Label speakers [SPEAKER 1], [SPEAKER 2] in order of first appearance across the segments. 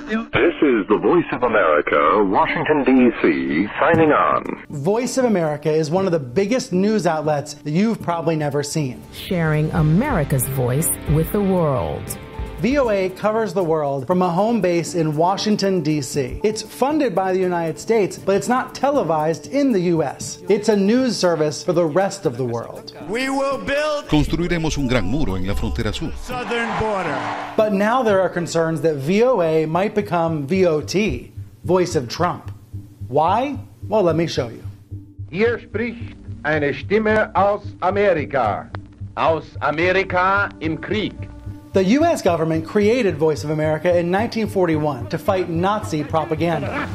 [SPEAKER 1] This is the Voice of America, Washington, D.C., signing on.
[SPEAKER 2] Voice of America is one of the biggest news outlets that you've probably never seen.
[SPEAKER 3] Sharing America's voice with the world.
[SPEAKER 2] VOA covers the world from a home base in Washington, D.C. It's funded by the United States, but it's not televised in the U.S. It's a news service for the rest of the world.
[SPEAKER 4] We will build
[SPEAKER 5] Construiremos un gran muro en la frontera sur.
[SPEAKER 4] southern border.
[SPEAKER 2] But now there are concerns that VOA might become VOT, Voice of Trump. Why? Well, let me show you.
[SPEAKER 6] Hier spricht eine Stimme aus Amerika. Aus Amerika im Krieg.
[SPEAKER 2] The U.S. government created Voice of America in 1941 to fight Nazi propaganda.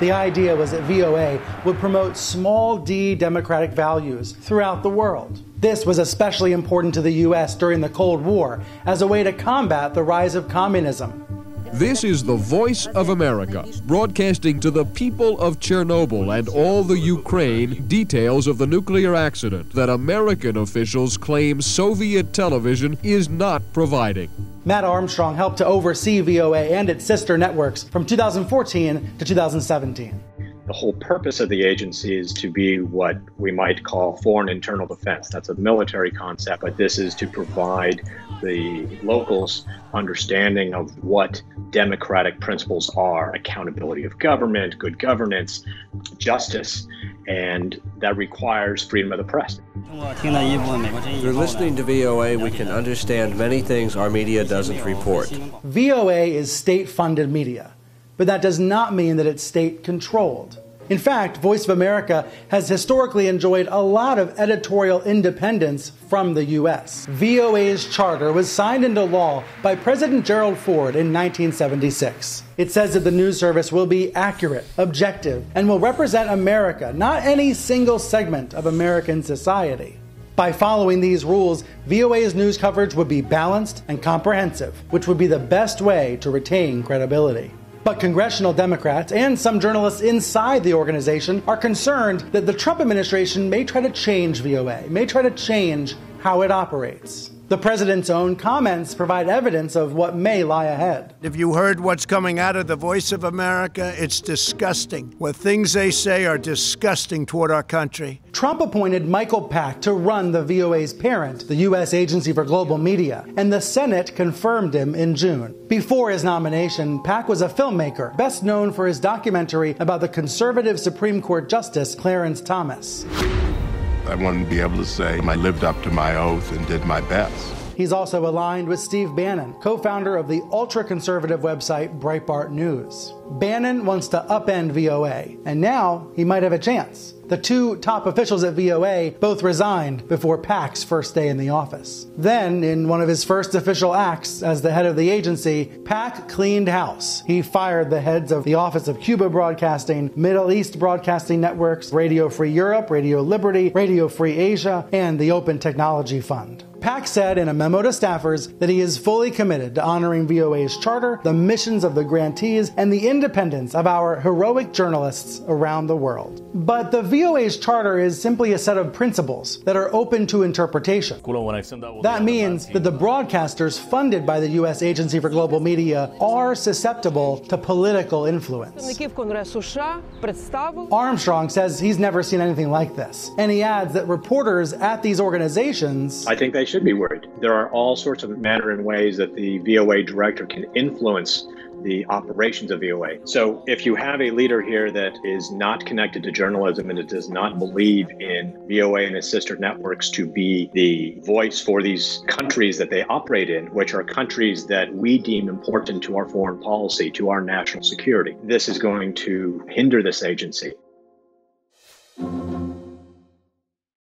[SPEAKER 2] The idea was that VOA would promote small d democratic values throughout the world. This was especially important to the U.S. during the Cold War as a way to combat the rise of communism.
[SPEAKER 7] This is the Voice of America, broadcasting to the people of Chernobyl and all the Ukraine details of the nuclear accident that American officials claim Soviet television is not providing.
[SPEAKER 2] Matt Armstrong helped to oversee VOA and its sister networks from 2014 to 2017.
[SPEAKER 8] The whole purpose of the agency is to be what we might call foreign internal defense. That's a military concept, but this is to provide the locals understanding of what democratic principles are: accountability of government, good governance, justice, and that requires freedom of the press.
[SPEAKER 9] Through listening to VOA, we can understand many things our media doesn't report.
[SPEAKER 2] VOA is state-funded media, but that does not mean that it's state-controlled. In fact, Voice of America has historically enjoyed a lot of editorial independence from the U.S. VOA's charter was signed into law by President Gerald Ford in 1976. It says that the news service will be accurate, objective, and will represent America, not any single segment of American society. By following these rules, VOA's news coverage would be balanced and comprehensive, which would be the best way to retain credibility. But congressional Democrats and some journalists inside the organization are concerned that the Trump administration may try to change VOA, may try to change how it operates. The president's own comments provide evidence of what may lie ahead.
[SPEAKER 4] If you heard what's coming out of the Voice of America, it's disgusting. What things they say are disgusting toward our country.
[SPEAKER 2] Trump appointed Michael Pack to run the VOA's parent, the U.S. Agency for Global Media, and the Senate confirmed him in June. Before his nomination, Pack was a filmmaker, best known for his documentary about the conservative Supreme Court Justice Clarence Thomas.
[SPEAKER 10] I want to be able to say I lived up to my oath and did my best.
[SPEAKER 2] He's also aligned with Steve Bannon, co-founder of the ultra-conservative website Breitbart News. Bannon wants to upend VOA, and now he might have a chance. The two top officials at VOA both resigned before Pack's first day in the office. Then, in one of his first official acts as the head of the agency, Pack cleaned house. He fired the heads of the Office of Cuba Broadcasting, Middle East Broadcasting Networks, Radio Free Europe, Radio Liberty, Radio Free Asia, and the Open Technology Fund. Pack said in a memo to staffers that he is fully committed to honoring VOA's charter, the missions of the grantees, and the independence of our heroic journalists around the world. But the VOA's charter is simply a set of principles that are open to interpretation. That means that the broadcasters funded by the U.S. Agency for Global Media are susceptible to political influence. Armstrong says he's never seen anything like this, and he adds that reporters at these organizations,
[SPEAKER 8] I think they should be worried. There are all sorts of manner and ways that the VOA director can influence the operations of VOA. So if you have a leader here that is not connected to journalism and it does not believe in VOA and its sister networks to be the voice for these countries that they operate in, which are countries that we deem important to our foreign policy, to our national security, this is going to hinder this agency.